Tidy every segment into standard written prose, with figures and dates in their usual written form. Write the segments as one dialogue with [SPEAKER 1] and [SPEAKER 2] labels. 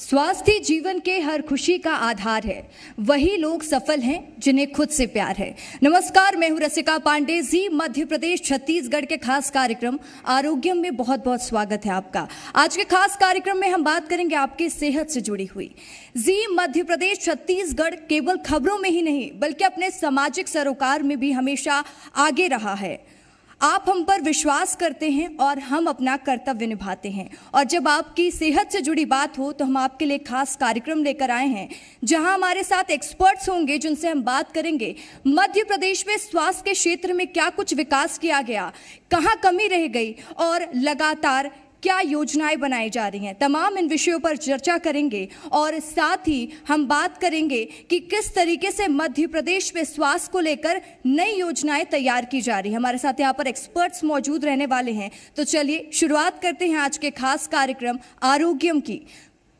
[SPEAKER 1] स्वास्थ्य जीवन के हर खुशी का आधार है। वही लोग सफल हैं जिन्हें खुद से प्यार है। नमस्कार, मैं हूं रसिका पांडे। जी मध्य प्रदेश छत्तीसगढ़ के खास कार्यक्रम आरोग्यम में बहुत बहुत स्वागत है आपका। आज के खास कार्यक्रम में हम बात करेंगे आपकी सेहत से जुड़ी हुई। जी मध्य प्रदेश छत्तीसगढ़ केवल खबरों में ही नहीं बल्कि अपने सामाजिक सरोकार में भी हमेशा आगे रहा है। आप हम पर विश्वास करते हैं और हम अपना कर्तव्य निभाते हैं। और जब आपकी सेहत से जुड़ी बात हो तो हम आपके लिए खास कार्यक्रम लेकर आए हैं, जहां हमारे साथ एक्सपर्ट्स होंगे जिनसे हम बात करेंगे मध्य प्रदेश में स्वास्थ्य के क्षेत्र में क्या कुछ विकास किया गया, कहां कमी रह गई और लगातार क्या योजनाएं बनाई जा रही हैं। तमाम इन विषयों पर चर्चा करेंगे और साथ ही हम बात करेंगे कि किस तरीके से मध्य प्रदेश में स्वास्थ्य को लेकर नई योजनाएं तैयार की जा रही हैं। हमारे साथ यहाँ पर एक्सपर्ट्स मौजूद रहने वाले हैं, तो चलिए शुरुआत करते हैं आज के खास कार्यक्रम आरोग्यम की।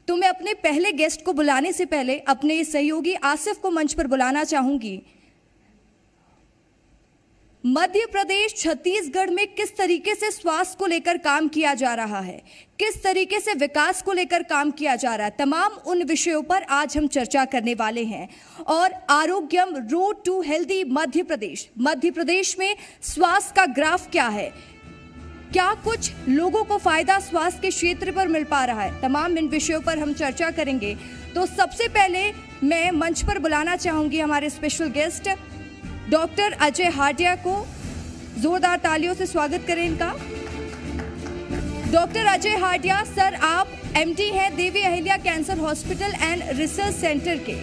[SPEAKER 1] तो मैं अपने पहले गेस्ट को बुलाने से पहले अपने सहयोगी आसिफ को मंच पर बुलाना चाहूंगी। मध्य प्रदेश छत्तीसगढ़ में किस तरीके से स्वास्थ्य को लेकर काम किया जा रहा है, किस तरीके से विकास को लेकर काम किया जा रहा है, तमाम उन विषयों पर आज हम चर्चा करने वाले हैं। और आरोग्यम road to healthy Madhya Pradesh में स्वास्थ्य का ग्राफ क्या है, क्या कुछ लोगों को फायदा स्वास्थ्य के क्षेत्र पर मिल पा रहा है, तमाम इन विषयों पर हम चर्चा करेंगे। तो सबसे पहले मैं मंच पर बुलाना चाहूंगी हमारे special guest doctor Ajay Hatia को। जोरदार तालियों से स्वागत करें इनका। डॉक्टर अजय हाटिया सर, आप एमडी हैं Devi Ahilya cancer hospital and research centre के।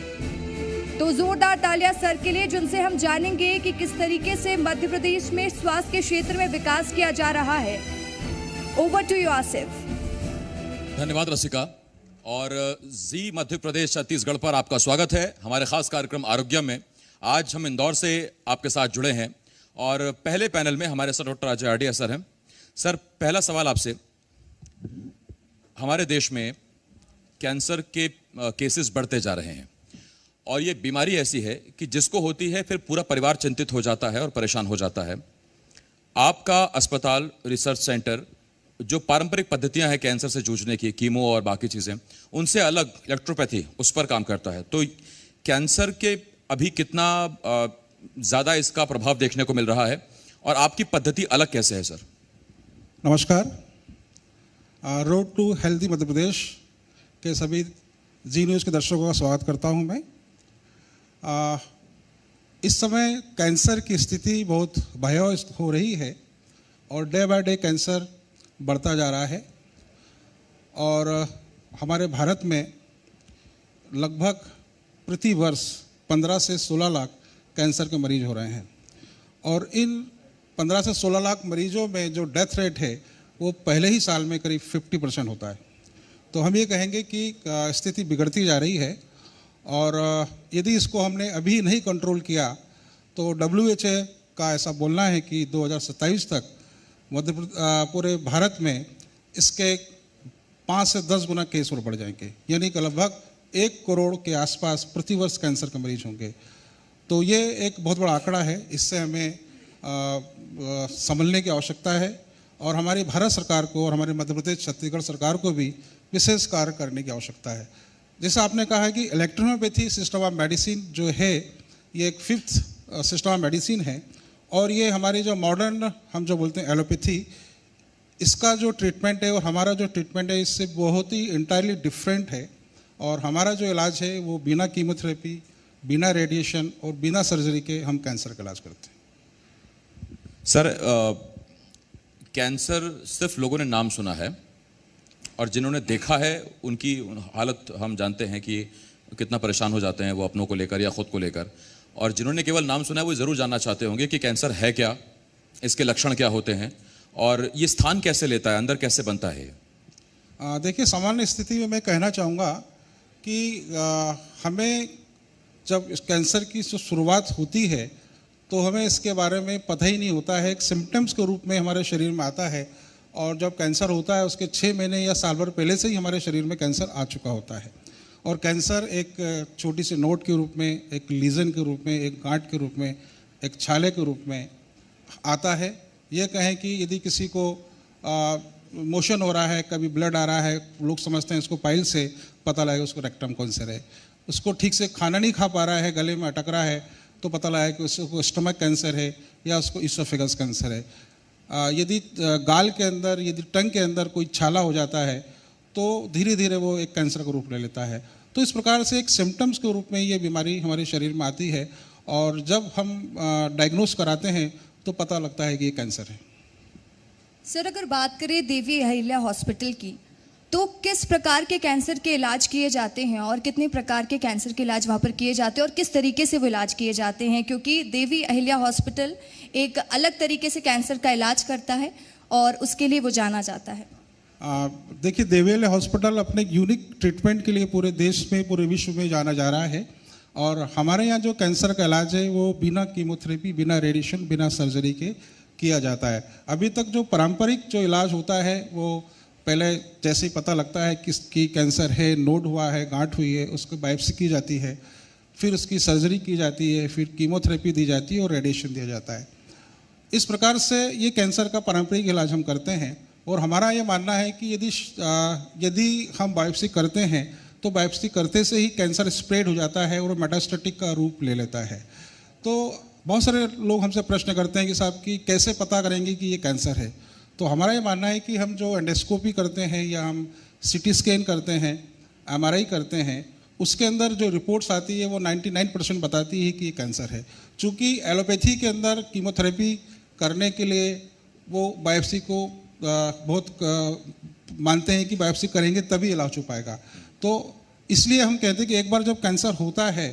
[SPEAKER 1] तो जोरदार तालियां सर के लिए, जिनसे हम जानेंगे कि किस तरीके से मध्य प्रदेश में स्वास्थ्य के क्षेत्र में विकास किया जा रहा है। Over to you Asif.
[SPEAKER 2] धन्यवाद रसिका। और जी मध्य प्रदेश छत्तीसगढ़ पर आपका स्वागत है हमारे खास कार्यक्रम आरोग्यम में। आज हम इंदौर से आपके साथ जुड़े हैं और पहले पैनल में हमारे साथ डॉक्टर अजय हाटिया सर हैं। सर, पहला सवाल आपसे, हमारे देश में कैंसर के केसेस बढ़ते जा रहे हैं और ये बीमारी ऐसी है कि जिसको होती है फिर पूरा परिवार चिंतित हो जाता है और परेशान हो जाता है। आपका अस्पताल रिसर्च सेंटर जो पारंपरिक पद्धतियां हैं कैंसर से जूझने की, कीमो और बाकी चीज़ें, उनसे अलग इलेक्ट्रोपैथी उस पर काम करता है। तो कैंसर के अभी कितना ज़्यादा इसका प्रभाव देखने को मिल रहा है और आपकी पद्धति अलग कैसे है सर?
[SPEAKER 3] नमस्कार। Road to healthy Madhya Pradesh के सभी जी न्यूज़ के दर्शकों का स्वागत करता हूं मैं। इस समय कैंसर की स्थिति बहुत भयावह हो रही है और डे बाय डे कैंसर बढ़ता जा रहा है और हमारे भारत में लगभग प्रति वर्ष 15 से 16 लाख कैंसर के मरीज हो रहे हैं और इन 15 से 16 लाख मरीजों में जो डेथ रेट है वो पहले ही साल में करीब 50% होता है। तो हम ये कहेंगे कि स्थिति बिगड़ती जा रही है और यदि इसको हमने अभी नहीं कंट्रोल किया तो WHO का ऐसा बोलना है कि 2027 तक पूरे भारत में इसके 5 से 10 गुना केस और बढ़ जाएंगे, यानी कि लगभग 1 करोड़ के आसपास प्रति वर्ष कैंसर के मरीज होंगे। तो ये एक बहुत बड़ा आंकड़ा है, इससे हमें संभलने की आवश्यकता है और हमारी भारत सरकार को और हमारे मध्य प्रदेश छत्तीसगढ़ सरकार को भी विशेष कार्य करने की आवश्यकता है। जैसा आपने कहा है कि इलेक्ट्रोपैथी सिस्टम ऑफ मेडिसिन जो है ये एक 5th सिस्टम ऑफ मेडिसिन है और ये हमारी जो मॉडर्न हम जो बोलते हैं एलोपैथी, इसका जो ट्रीटमेंट है और हमारा जो ट्रीटमेंट है इससे बहुत ही इंटायरली डिफरेंट है। और हमारा जो इलाज है वो बिना कीमोथेरेपी, बिना रेडिएशन और बिना सर्जरी के हम कैंसर का इलाज करते हैं।
[SPEAKER 2] सर, कैंसर सिर्फ लोगों ने नाम सुना है और जिन्होंने देखा है उनकी हालत हम जानते हैं कि कितना परेशान हो जाते हैं वो अपनों को लेकर या ख़ुद को लेकर। और जिन्होंने केवल नाम सुना है वो ज़रूर जानना चाहते होंगे कि कैंसर है क्या, इसके लक्षण क्या होते हैं और ये स्थान कैसे लेता है, अंदर कैसे बनता है।
[SPEAKER 3] देखिए, सामान्य स्थिति में मैं कहना चाहूँगा कि हमें जब इस कैंसर की जो शुरुआत होती है तो हमें इसके बारे में पता ही नहीं होता है। एक सिम्टम्स के रूप में हमारे शरीर में आता है और जब कैंसर होता है उसके 6 महीने या साल भर पहले से ही हमारे शरीर में कैंसर आ चुका होता है और कैंसर एक छोटी सी नोट के रूप में, एक लीजन के रूप में, एक गांठ के रूप में, एक छाले के रूप में आता है। ये कहें कि यदि किसी को मोशन हो रहा है, कभी ब्लड आ रहा है, लोग समझते हैं इसको पाइल से, पता लगा उसको रेक्टम कैंसर है। उसको ठीक से खाना नहीं खा पा रहा है, गले में अटक रहा है, तो पता लगा कि उसको स्टमक कैंसर है या उसको इसोफेगस कैंसर है। यदि गाल के अंदर, यदि टंग के अंदर कोई छाला हो जाता है तो धीरे धीरे वो एक कैंसर का रूप ले लेता है। तो इस प्रकार से एक सिम्टम्स के रूप में ये बीमारी हमारे शरीर में आती है और जब हम डायग्नोस कराते हैं तो पता लगता है कि ये कैंसर है।
[SPEAKER 1] सर, अगर बात करें देवी अहिल्या हॉस्पिटल की, तो किस प्रकार के कैंसर के इलाज किए जाते हैं और कितने प्रकार के कैंसर के इलाज वहाँ पर किए जाते हैं और किस तरीके से वो इलाज किए जाते हैं? क्योंकि देवी अहिल्या हॉस्पिटल एक अलग तरीके से कैंसर का इलाज करता है और उसके लिए वो जाना जाता है।
[SPEAKER 3] देखिए, देवी अहिल्या हॉस्पिटल अपने यूनिक ट्रीटमेंट के लिए पूरे देश में, पूरे विश्व में जाना जा रहा है और हमारे यहाँ जो कैंसर का इलाज है वो बिना कीमोथेरेपी, बिना रेडिएशन, बिना सर्जरी के किया जाता है। अभी तक जो पारंपरिक जो इलाज होता है वो पहले जैसे ही पता लगता है किसकी कैंसर है, नोड हुआ है, गांठ हुई है, उसको बायोप्सी की जाती है, फिर उसकी सर्जरी की जाती है, फिर कीमोथेरेपी दी जाती है और रेडिएशन दिया जाता है। इस प्रकार से ये कैंसर का पारंपरिक इलाज हम करते हैं और हमारा ये मानना है कि यदि हम बायोप्सी करते हैं तो बायोप्सी करते से ही कैंसर स्प्रेड हो जाता है और मेटास्टेटिक का रूप ले लेता है। तो बहुत सारे लोग हमसे प्रश्न करते हैं कि साहब कि कैसे पता करेंगे कि ये कैंसर है। तो हमारा ये मानना है कि हम जो एंडोस्कोपी करते हैं या हम सीटी स्कैन करते हैं, एमआरआई करते हैं, उसके अंदर जो रिपोर्ट्स आती है वो 99% बताती है कि ये कैंसर है। चूँकि एलोपैथी के अंदर कीमोथेरेपी करने के लिए वो बायोप्सी को बहुत मानते हैं कि बायोप्सी करेंगे तभी इलाज हो पाएगा। तो इसलिए हम कहते हैं कि एक बार जब कैंसर होता है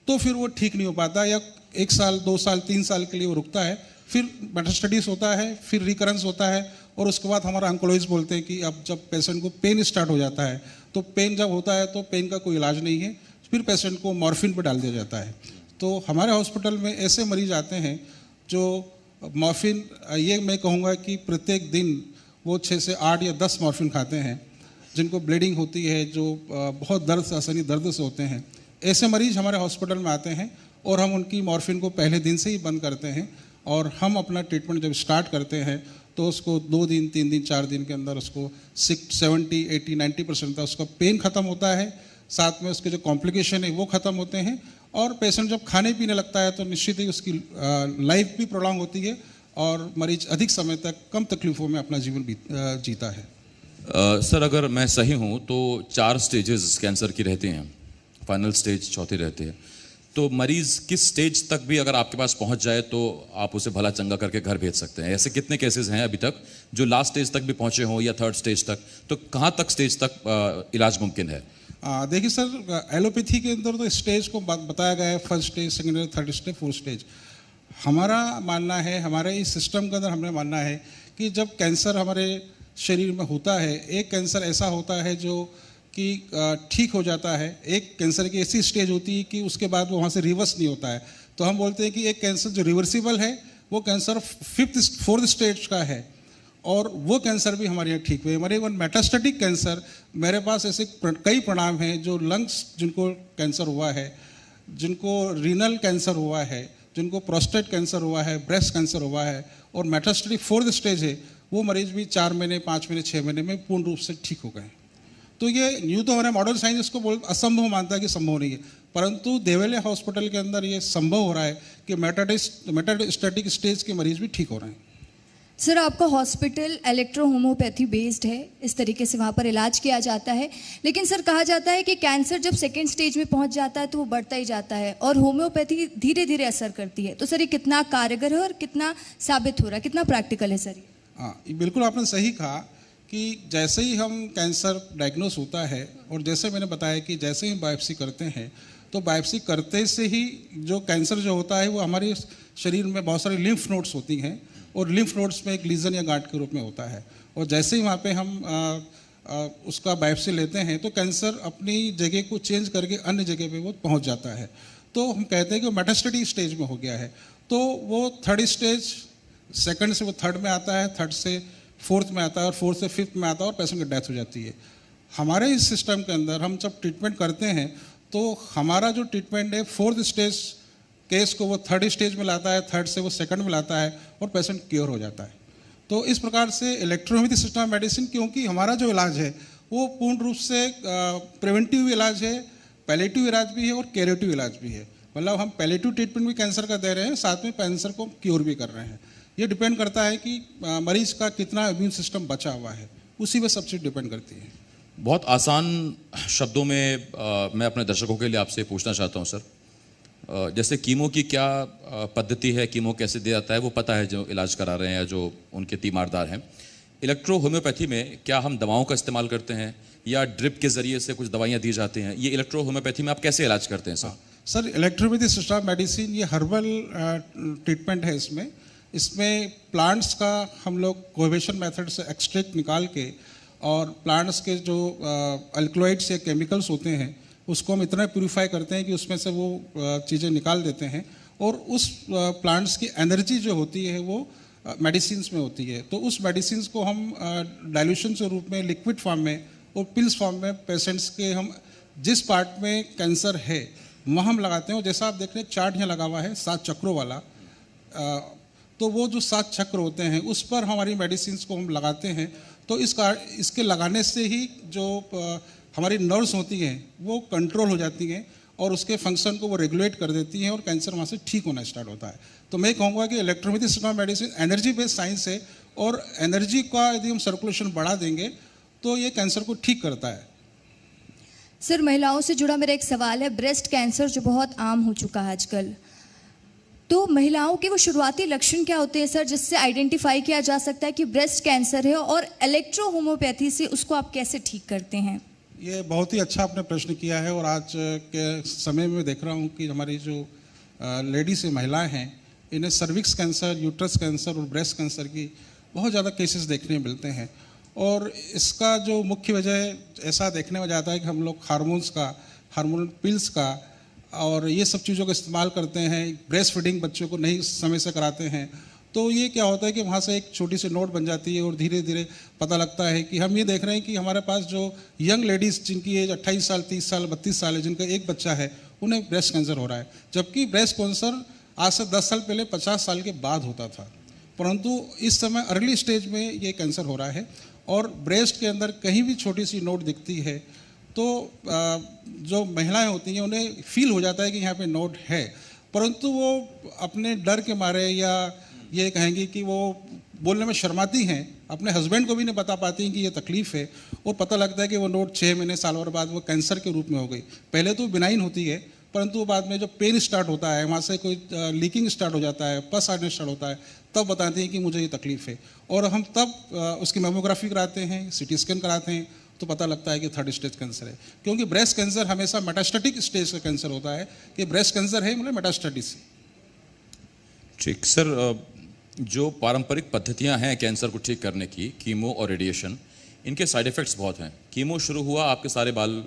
[SPEAKER 3] तो फिर वो ठीक नहीं हो पाता, या 1 साल, 2 साल, 3 साल के लिए वो रुकता है, फिर मेटास्टेटिस होता है, फिर रिकरेंस होता है और उसके बाद हमारा ऑन्कोलॉजिस्ट बोलते हैं कि अब जब पेशेंट को पेन स्टार्ट हो जाता है, तो पेन जब होता है तो पेन का कोई इलाज नहीं है, फिर पेशेंट को मॉर्फिन पर डाल दिया जाता है। तो हमारे हॉस्पिटल में ऐसे मरीज आते हैं जो मॉर्फिन, ये मैं कहूँगा कि प्रत्येक दिन वो 6 से 8 या 10 मॉर्फिन खाते हैं, जिनको ब्लीडिंग होती है, जो बहुत दर्द से, असहनीय दर्द से होते हैं। ऐसे मरीज हमारे हॉस्पिटल में आते हैं और हम उनकी मॉर्फिन को पहले दिन से ही बंद करते हैं और हम अपना ट्रीटमेंट जब स्टार्ट करते हैं तो उसको 2 दिन, 3 दिन, 4 दिन के अंदर उसको 70, 80, 90% तक उसका पेन ख़त्म होता है, साथ में उसके जो कॉम्प्लिकेशन है वो ख़त्म होते हैं और पेशेंट जब खाने पीने लगता है तो निश्चित ही उसकी लाइफ भी प्रोलॉन्ग होती है और मरीज अधिक समय तक कम तकलीफ़ों में अपना जीवन जीता है।
[SPEAKER 2] सर, अगर मैं सही हूँ तो 4 स्टेजेस कैंसर की रहती हैं, फाइनल स्टेज चौथी रहती है। तो मरीज़ किस स्टेज तक भी अगर आपके पास पहुँच जाए तो आप उसे भला चंगा करके घर भेज सकते हैं? ऐसे कितने केसेस हैं अभी तक जो लास्ट स्टेज तक भी पहुँचे हों या 3rd स्टेज तक? तो कहाँ तक स्टेज तक इलाज मुमकिन है?
[SPEAKER 3] देखिए सर, एलोपैथी के अंदर तो स्टेज को बताया गया है, 1st stage, 2nd, 3rd stage, 4th stage. हमारा मानना है, हमारे इस सिस्टम के अंदर हमें मानना है कि जब कैंसर हमारे शरीर में होता है, एक कैंसर ऐसा होता है जो कि ठीक हो जाता है, एक कैंसर की ऐसी स्टेज होती है कि उसके बाद वो वहाँ से रिवर्स नहीं होता है। तो हम बोलते हैं कि एक कैंसर जो रिवर्सिबल है वो कैंसर 4th स्टेज का है और वो कैंसर भी हमारे यहाँ ठीक हुए। हमारे इवन मेटास्टेटिक कैंसर, मेरे पास ऐसे कई परिणाम हैं जो लंग्स जिनको कैंसर हुआ है, जिनको रीनल कैंसर हुआ है, जिनको प्रोस्टेट कैंसर हुआ है, ब्रेस्ट कैंसर हुआ है और मेटास्टेटिक 4th स्टेज है, वो मरीज भी 4 महीने, 5 महीने, 6 महीने में पूर्ण रूप से ठीक हो गए। तो ये न्यू तो हमारे मॉडर्न साइंस इसको असंभव मानता है कि संभव नहीं है, परंतु देवी अहिल्या हॉस्पिटल के अंदर ये संभव हो रहा है कि मेटास्टेटिक स्टेज के मरीज भी ठीक हो रहे हैं।
[SPEAKER 1] सर, आपका हॉस्पिटल इलेक्ट्रो होम्योपैथी बेस्ड है, इस तरीके से वहाँ पर इलाज किया जाता है, लेकिन सर कहा जाता है कि कैंसर जब 2nd स्टेज में पहुँच जाता है तो वो बढ़ता ही जाता है और होम्योपैथी धीरे धीरे असर करती है। तो सर ये कितना कारगर है और कितना साबित हो रहा है, कितना प्रैक्टिकल है सर?
[SPEAKER 3] हाँ, बिल्कुल आपने सही कहा कि जैसे ही हम कैंसर डायग्नोस होता है और जैसे मैंने बताया कि जैसे ही बायोप्सी करते हैं तो बायोप्सी करते से ही जो कैंसर जो होता है वो हमारे शरीर में बहुत सारी लिम्फ नोड्स होती हैं और लिम्फ नोड्स में एक लीजन या गांठ के रूप में होता है और जैसे ही वहाँ पे हम उसका बायोप्सी लेते हैं तो कैंसर अपनी जगह को चेंज करके अन्य जगह पे वो पहुँच जाता है। तो हम कहते हैं कि वो मेटास्टेटिक स्टेज में हो गया है। तो वो 3rd स्टेज, 2nd से वो 3rd में आता है, 3rd से 4th में आता है और 4th से 5th में आता है और पेशेंट की डेथ हो जाती है। हमारे इस सिस्टम के अंदर हम जब ट्रीटमेंट करते हैं तो हमारा जो ट्रीटमेंट है 4th स्टेज केस को वो 3rd स्टेज में लाता है, 3rd से वो 2nd में लाता है और पेशेंट क्योर हो जाता है। तो इस प्रकार से इलेक्ट्रोहोम्योपैथी सिस्टम ऑफ मेडिसिन, क्योंकि हमारा जो इलाज है वो पूर्ण रूप से प्रिवेंटिव इलाज है, पैलेटिव इलाज भी है और क्यूरेटिव इलाज भी है। मतलब हम पैलेटिव ट्रीटमेंट भी कैंसर का दे रहे हैं, साथ में कैंसर को क्योर भी कर रहे हैं। ये डिपेंड करता है कि मरीज का कितना इम्यून सिस्टम बचा हुआ है, उसी पे सब चीज़ डिपेंड करती है।
[SPEAKER 2] बहुत आसान शब्दों में मैं अपने दर्शकों के लिए आपसे पूछना चाहता हूं सर, जैसे कीमो की क्या पद्धति है, कीमो कैसे दिया जाता है वो पता है जो इलाज करा रहे हैं या जो उनके तीमारदार हैं। इलेक्ट्रो होम्योपैथी में क्या हम दवाओं का इस्तेमाल करते हैं या ड्रिप के जरिए से कुछ दवाइयाँ दी जाती हैं? ये इलेक्ट्रो होम्योपैथी में आप कैसे इलाज करते हैं sir?
[SPEAKER 3] Sir, electropathy system of medicine ये हर्बल ट्रीटमेंट है। इसमें प्लांट्स का हम लोग कोहेशन मेथड से एक्सट्रैक्ट निकाल के और प्लांट्स के जो अल्कलॉइड्स या केमिकल्स होते हैं उसको हम इतना प्यूरिफाई करते हैं कि उसमें से वो चीज़ें निकाल देते हैं और उस प्लांट्स की एनर्जी जो होती है वो मेडिसिन्स में होती है। तो उस मेडिसिन्स को हम डाइल्यूशन के रूप में लिक्विड फॉर्म में और पिल्स फॉर्म में पेशेंट्स के हम जिस पार्ट में कैंसर है वहाँ हम लगाते हैं। जैसा आप देख रहे हैं चार्ट यहाँ लगा हुआ है 7 चक्रों वाला, तो वो जो 7 चक्र होते हैं उस पर हमारी मेडिसिन्स को हम लगाते हैं। तो इसके लगाने से ही जो हमारी नर्व्स होती हैं वो कंट्रोल हो जाती हैं और उसके फंक्शन को वो रेगुलेट कर देती हैं और कैंसर वहाँ से ठीक होना स्टार्ट होता है। तो मैं कहूँगा कि electropathy system of medicine energy based science है और एनर्जी का यदि हम सर्कुलेशन बढ़ा देंगे तो ये कैंसर को ठीक करता है।
[SPEAKER 1] सर, महिलाओं से जुड़ा मेरा एक सवाल है, ब्रेस्ट कैंसर जो बहुत आम हो चुका है आजकल, तो महिलाओं के वो शुरुआती लक्षण क्या होते हैं सर जिससे आइडेंटिफाई किया जा सकता है कि ब्रेस्ट कैंसर है, और इलेक्ट्रो होम्योपैथी से उसको आप कैसे ठीक करते हैं?
[SPEAKER 3] ये बहुत ही अच्छा आपने प्रश्न किया है और आज के समय में देख रहा हूँ कि हमारी जो लेडीज से महिलाएं हैं इन्हें सर्विक्स कैंसर, यूट्रस कैंसर और ब्रेस्ट कैंसर की बहुत ज़्यादा केसेस देखने मिलते हैं। और इसका जो मुख्य वजह ऐसा देखने में जाता है कि हम लोग हार्मोनल पिल्स का और ये सब चीज़ों का इस्तेमाल करते हैं, ब्रेस्ट फीडिंग बच्चों को नहीं समय से कराते हैं। तो ये क्या होता है कि वहाँ से एक छोटी सी नोट बन जाती है और धीरे धीरे पता लगता है कि हम ये देख रहे हैं कि हमारे पास जो यंग लेडीज़ जिनकी एज 28 साल, 30 साल, 32 साल है, जिनका एक बच्चा है, उन्हें ब्रेस्ट कैंसर हो रहा है। जबकि ब्रेस्ट कैंसर आज से 10 साल पहले 50 साल के बाद होता था, परंतु इस समय अर्ली स्टेज में ये कैंसर हो रहा है। और ब्रेस्ट के अंदर कहीं भी छोटी सी नोट दिखती है तो जो महिलाएं होती हैं उन्हें फील हो जाता है कि यहाँ पे नोट है, परंतु वो अपने डर के मारे या ये कहेंगे कि वो बोलने में शर्माती हैं, अपने हस्बैंड को भी नहीं बता पाती हैं कि ये तकलीफ़ है, और पता लगता है कि वो नोट 6 महीने साल भर बाद वो कैंसर के रूप में हो गई। पहले तो बिनाइन होती है, परंतु बाद में जो पेन स्टार्ट होता है, वहाँ से कोई लीकिंग स्टार्ट हो जाता है, पस आने स्टार्ट होता है, तब बताते हैं कि मुझे ये तकलीफ़ है। और हम तब उसकी मेमोग्राफी कराते हैं, सीटी स्कैन कराते हैं, तो पता लगता है कि 3rd स्टेज कैंसर है। क्योंकि ब्रेस्ट कैंसर हमेशा मेटास्टेटिक स्टेज का कैंसर होता है कि ब्रेस्ट कैंसर है मतलब मेटास्टेटिस।
[SPEAKER 2] ठीक सर, जो पारंपरिक पद्धतियां हैं कैंसर को ठीक करने की, कीमो और रेडिएशन, इनके साइड इफ़ेक्ट्स बहुत हैं। कीमो शुरू हुआ, आपके सारे बाल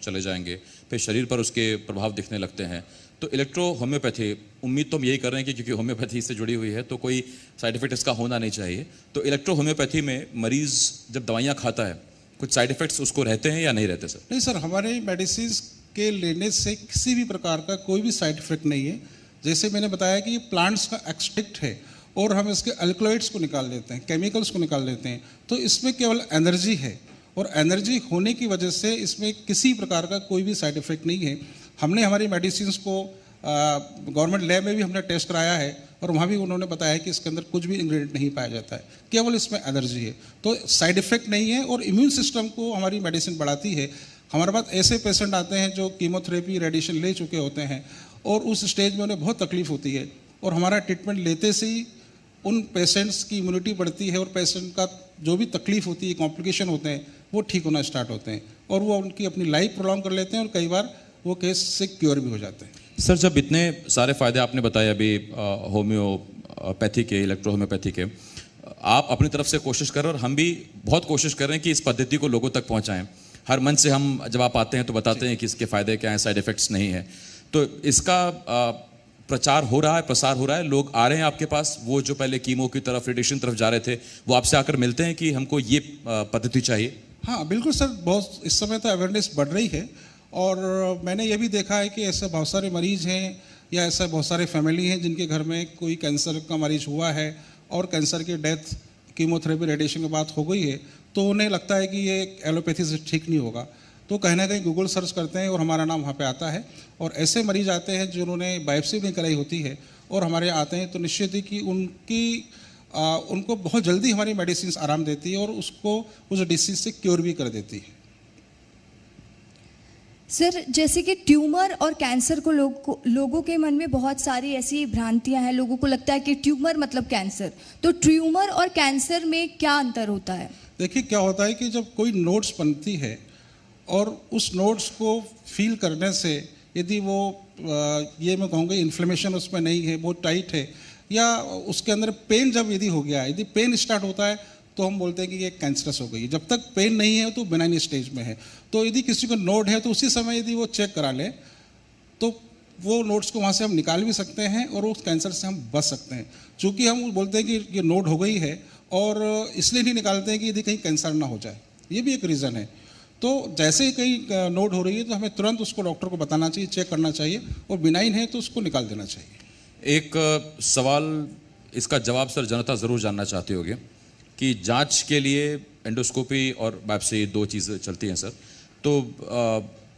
[SPEAKER 2] चले जाएंगे, फिर शरीर पर उसके प्रभाव दिखने लगते हैं। तो इलेक्ट्रो होम्योपैथी, उम्मीद तो हम यही कर रहे हैं कि क्योंकि होम्योपैथी से जुड़ी हुई है तो कोई साइड इफेक्ट इसका होना नहीं चाहिए। तो इलेक्ट्रो होम्योपैथी में मरीज़ जब दवाइयाँ खाता है कुछ साइड इफेक्ट्स उसको रहते हैं या नहीं रहते सर?
[SPEAKER 3] नहीं सर, हमारे मेडिसिन के लेने से किसी भी प्रकार का कोई भी साइड इफेक्ट नहीं है। जैसे मैंने बताया कि ये प्लांट्स का एक्सट्रैक्ट है और हम इसके अल्कलॉइड्स को निकाल देते हैं, केमिकल्स को निकाल देते हैं, तो इसमें केवल एनर्जी है और एनर्जी होने की वजह से इसमें किसी प्रकार का कोई भी साइड इफेक्ट नहीं है। हमने हमारी मेडिसिन को गवर्नमेंट लैब में भी हमने टेस्ट कराया है और वहाँ भी उन्होंने बताया कि इसके अंदर कुछ भी इंग्रेडिएंट नहीं पाया जाता है, केवल इसमें एनर्जी है। तो साइड इफेक्ट नहीं है और इम्यून सिस्टम को हमारी मेडिसिन बढ़ाती है। हमारे पास ऐसे पेशेंट आते हैं जो कीमोथेरेपी, रेडिएशन ले चुके होते हैं और उस स्टेज में उन्हें बहुत तकलीफ होती है और हमारा ट्रीटमेंट लेते से ही उन पेशेंट्स की इम्यूनिटी बढ़ती है और पेशेंट का जो भी तकलीफ होती है, कॉम्प्लिकेशन होते हैं, वो ठीक होना स्टार्ट होते हैं और वो उनकी अपनी लाइफ प्रोलॉन्ग कर लेते हैं और कई बार वो केस से क्योर भी हो जाते हैं।
[SPEAKER 2] सर, जब इतने सारे फ़ायदे आपने बताए अभी होम्योपैथी के, इलेक्ट्रो होम्योपैथी के, आप अपनी तरफ से कोशिश कर रहे हैं और हम भी बहुत कोशिश कर रहे हैं कि इस पद्धति को लोगों तक पहुंचाएं। हर मंच से हम जब आप आते हैं तो बताते हैं कि इसके फ़ायदे क्या हैं, साइड इफ़ेक्ट्स नहीं है। तो इसका प्रचार हो रहा है, प्रसार हो रहा है, लोग आ रहे हैं आपके पास, वो जो पहले कीमो की तरफ, रेडिएशन तरफ जा रहे थे, वो आपसे आकर मिलते हैं कि हमको ये पद्धति चाहिए?
[SPEAKER 3] हाँ बिल्कुल सर, बहुत इस समय तो अवेयरनेस बढ़ रही है और मैंने ये भी देखा है कि ऐसे बहुत सारे मरीज़ हैं या ऐसे बहुत सारे फैमिली हैं जिनके घर में कोई कैंसर का मरीज हुआ है और कैंसर की डेथ कीमोथेरेपी रेडिएशन की बात हो गई है तो उन्हें लगता है कि ये एलोपैथी से ठीक नहीं होगा, तो कहीं ना कहीं गूगल सर्च करते हैं और हमारा नाम वहाँ पे आता है। और ऐसे मरीज आते हैं जिन्होंने बायोप्सी नहीं कराई होती है और हमारे आते हैं, तो निश्चित ही कि उनको बहुत जल्दी हमारी मेडिसिन आराम देती है और उसको उस डिसीज से क्योर भी कर देती है।
[SPEAKER 1] सर, जैसे कि ट्यूमर और कैंसर को लोगों के मन में बहुत सारी ऐसी भ्रांतियां हैं। लोगों को लगता है कि ट्यूमर मतलब कैंसर, तो ट्यूमर और कैंसर में क्या अंतर होता है?
[SPEAKER 3] देखिए क्या होता है कि जब कोई नोड्स बनती है और उस नोड्स को फील करने से यदि वो ये मैं कहूँगा इन्फ्लेमेशन उसमें नहीं है, बहुत टाइट है, या उसके अंदर पेन जब यदि हो गया, यदि पेन स्टार्ट होता है तो हम बोलते हैं कि ये कैंसरस हो गई। जब तक पेन नहीं है तो बेनाइन स्टेज में है। तो यदि किसी को नोड है तो उसी समय यदि वो चेक करा ले तो वो नोड्स को वहाँ से हम निकाल भी सकते हैं और उस कैंसर से हम बच सकते हैं। चूँकि हम बोलते हैं कि ये नोड हो गई है और इसलिए नहीं निकालते हैं कि यदि कहीं कैंसर ना हो जाए, ये भी एक रीज़न है। तो जैसे ही कहीं नोड हो रही है तो हमें तुरंत उसको डॉक्टर को बताना चाहिए, चेक करना चाहिए, और बिनाइन है तो उसको निकाल देना चाहिए।
[SPEAKER 2] एक सवाल, इसका जवाब सर जनता ज़रूर जानना चाहती होगी कि जांच के लिए एंडोस्कोपी और बायोप्सी 2 चीज़ें चलती हैं सर, तो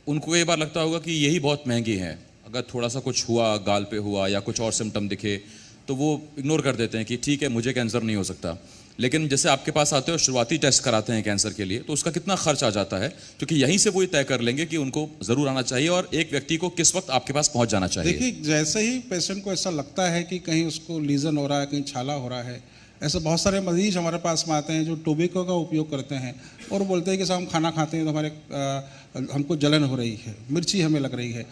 [SPEAKER 2] उनको ये बार लगता होगा कि यही बहुत महंगी हैं। अगर थोड़ा सा कुछ हुआ, गाल पे हुआ या कुछ और सिम्टम दिखे तो वो इग्नोर कर देते हैं कि ठीक है मुझे कैंसर नहीं हो सकता। लेकिन जैसे आपके पास आते हो शुरुआती टेस्ट कराते हैं कैंसर के लिए, तो उसका कितना खर्च आ जाता है? क्योंकि यहीं से वो ही तय कर लेंगे कि उनको ज़रूर आना चाहिए और एक व्यक्ति को किस वक्त आपके पास पहुंच जाना चाहिए।
[SPEAKER 3] देखिए जैसे ही पेशेंट को ऐसा लगता है कि कहीं उसको लीजन हो रहा है, कहीं छाला हो रहा है, ऐसे बहुत सारे मरीज हमारे पास में आते हैं जो टोबैको का उपयोग करते हैं और बोलते हैं कि साहब हम खाना खाते हैं तो हमको जलन हो रही है, मिर्ची हमें लग रही है,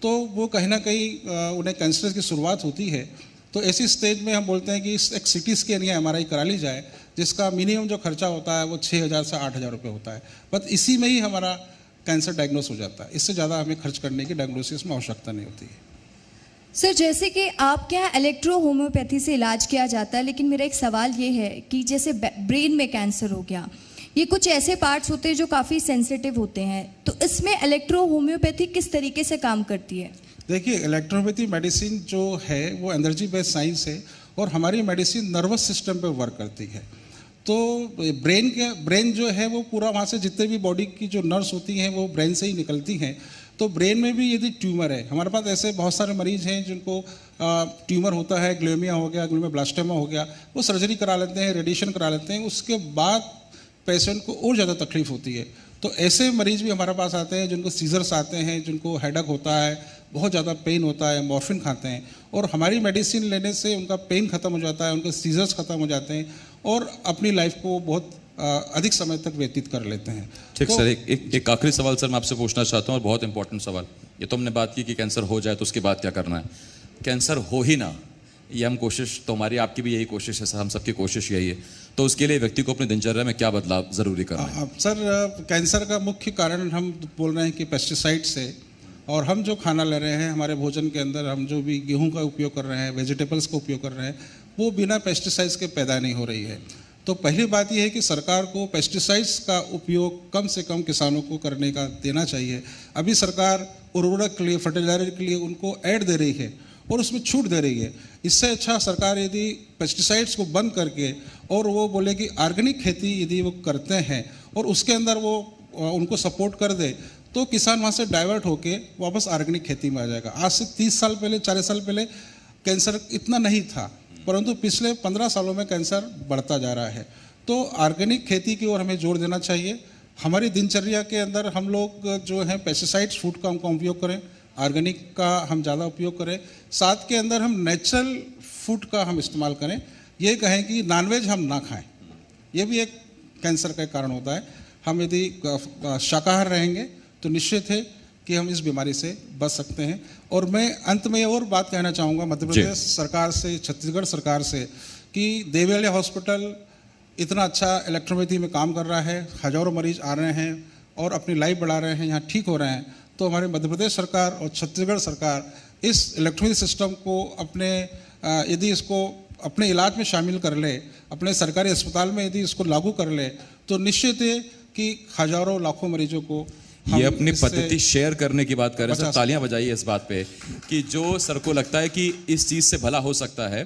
[SPEAKER 3] तो वो कहीं ना कहीं उन्हें कैंसर की शुरुआत होती है। तो ऐसी स्टेज में हम बोलते हैं कि एक सिटी स्कैन या MRI करा ली जाए, जिसका मिनिमम जो खर्चा होता है वो 6,000 से 8,000 रुपये होता है। बस इसी में ही हमारा कैंसर डायग्नोस हो जाता है। इससे ज़्यादा हमें खर्च करने की डायग्नोसिस में आवश्यकता नहीं होती है।
[SPEAKER 1] सर, जैसे कि आपके यहाँ इलेक्ट्रो होम्योपैथी से इलाज किया जाता है, लेकिन मेरा एक सवाल ये है कि जैसे ब्रेन में कैंसर हो गया, ये कुछ ऐसे पार्ट्स होते हैं जो काफ़ी सेंसिटिव होते हैं, तो इसमें इलेक्ट्रो होम्योपैथी किस तरीके से काम करती है? देखिए
[SPEAKER 3] इलेक्ट्रोपैथी मेडिसिन जो है वो एनर्जी बेस्ड साइंस है और हमारी मेडिसिन नर्वस सिस्टम पे वर्क करती है। तो ब्रेन जो है वो पूरा वहाँ से जितने भी बॉडी की जो नर्व्स होती हैं वो ब्रेन से ही निकलती हैं। तो ब्रेन में भी यदि ट्यूमर है, हमारे पास ऐसे बहुत सारे मरीज हैं जिनको ट्यूमर होता है, ग्लेमिया हो गया, ग्लोमेब्लास्टोमा हो गया, वो सर्जरी करा लेते हैं, रेडिएशन करा लेते हैं, उसके बाद पेशेंट को और ज़्यादा तकलीफ होती है। तो ऐसे मरीज भी हमारे पास आते हैं जिनको सीजर्स आते हैं, जिनको हेडेक होता है, बहुत ज़्यादा पेन होता है, मॉर्फिन खाते हैं और हमारी मेडिसिन लेने से उनका पेन खत्म हो जाता है, उनके सीजर्स खत्म हो जाते हैं और अपनी लाइफ को बहुत अधिक समय तक व्यतीत कर लेते हैं।
[SPEAKER 2] ठीक तो, सर, एक आखिरी सवाल सर मैं आपसे पूछना चाहता हूँ और बहुत इंपॉर्टेंट सवाल। ये तो हमने बात की कि कैंसर हो जाए तो उसके बाद क्या करना है, कैंसर हो ही ना, ये हम कोशिश, तो हमारी आपकी भी यही कोशिश है सर, हम सबकी कोशिश यही है, तो उसके लिए व्यक्ति को अपनी दिनचर्या में क्या बदलाव ज़रूरी करना है?
[SPEAKER 3] सर कैंसर का मुख्य कारण हम बोल रहे हैं कि पेस्टिसाइड से, और हम जो खाना ले रहे हैं, हमारे भोजन के अंदर हम जो भी गेहूं का उपयोग कर रहे हैं, वेजिटेबल्स का उपयोग कर रहे हैं, वो बिना पेस्टिसाइड्स के पैदा नहीं हो रही है। तो पहली बात यह है कि सरकार को पेस्टिसाइड्स का उपयोग कम से कम किसानों को करने का देना चाहिए। अभी सरकार उर्वरक के लिए, फर्टिलाइजर के लिए उनको ऐड दे रही है और उसमें छूट दे रही है। इससे अच्छा सरकार यदि पेस्टिसाइड्स को बंद करके और वो बोले कि ऑर्गेनिक खेती यदि वो करते हैं और उसके अंदर वो उनको सपोर्ट कर दे, तो किसान वहाँ से डाइवर्ट होके वापस ऑर्गेनिक खेती में आ जाएगा। आज से 30 साल पहले, 40 साल पहले कैंसर इतना नहीं था, परंतु पिछले 15 सालों में कैंसर बढ़ता जा रहा है। तो ऑर्गेनिक खेती की ओर हमें जोर देना चाहिए। हमारी दिनचर्या के अंदर हम लोग जो है पेस्टिसाइड्स फूड का हम कम उपयोग करें, ऑर्गेनिक का हम ज़्यादा उपयोग करें, साथ के अंदर हम नेचुरल फूड का हम इस्तेमाल करें। ये कहें कि नॉनवेज हम ना खाएं, ये भी एक कैंसर का कारण होता है। हम यदि शाकाहार रहेंगे तो निश्चित है कि हम इस बीमारी से बच सकते हैं। और मैं अंत में और बात कहना चाहूँगा मध्य प्रदेश सरकार से, छत्तीसगढ़ सरकार से, कि देवयाली हॉस्पिटल इतना अच्छा इलेक्ट्रोपैथी में काम कर रहा है, हज़ारों मरीज आ रहे हैं और अपनी लाइफ बढ़ा रहे हैं, यहाँ ठीक हो रहे हैं। तो हमारे मध्य प्रदेश सरकार और छत्तीसगढ़ सरकार इस इलेक्ट्रोपैथी सिस्टम को अपने यदि इसको अपने इलाज में शामिल कर ले, अपने सरकारी अस्पताल में यदि इसको लागू कर ले, तो निश्चित है कि हज़ारों लाखों मरीजों को
[SPEAKER 2] ये अपनी पद्धति शेयर करने की बात कर रहे हैं सर, तालियां बजाइए इस बात पे कि जो सर को लगता है कि इस चीज़ से भला हो सकता है,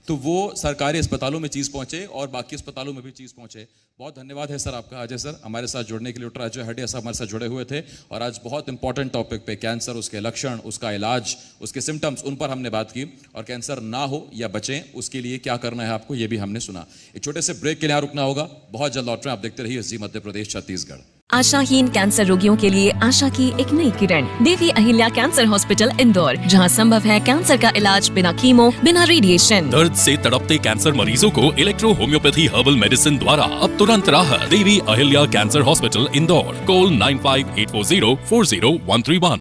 [SPEAKER 2] तो वो सरकारी अस्पतालों में चीज़ पहुंचे और बाकी अस्पतालों में भी चीज़ पहुंचे। बहुत धन्यवाद है सर आपका अजय सर, हमारे साथ जुड़ने के लिए। डॉक्टर अजय हटिया साहब हमारे साथ जुड़े हुए थे और आज बहुत इंपॉर्टेंट टॉपिक पे कैंसर, उसके लक्षण, उसका इलाज, उसके सिम्टम्स, उन पर हमने बात की और कैंसर ना हो या बचें उसके लिए क्या करना है आपको, ये भी हमने सुना। एक छोटे से ब्रेक के लिए यहाँ रुकना होगा, बहुत जल्द लौट रहे हैं। आप देखते रहिए जी मध्य प्रदेश छत्तीसगढ़।
[SPEAKER 4] आशाहीन कैंसर रोगियों के लिए आशा की एक नई किरण, देवी अहिल्या कैंसर हॉस्पिटल इंदौर, जहां संभव है कैंसर का इलाज बिना कीमो, बिना रेडिएशन।
[SPEAKER 5] दर्द से तड़पते कैंसर मरीजों को इलेक्ट्रो होम्योपैथी हर्बल मेडिसिन द्वारा अब तुरंत राहत। Devi Ahilya cancer hospital Indore, call 9584040131।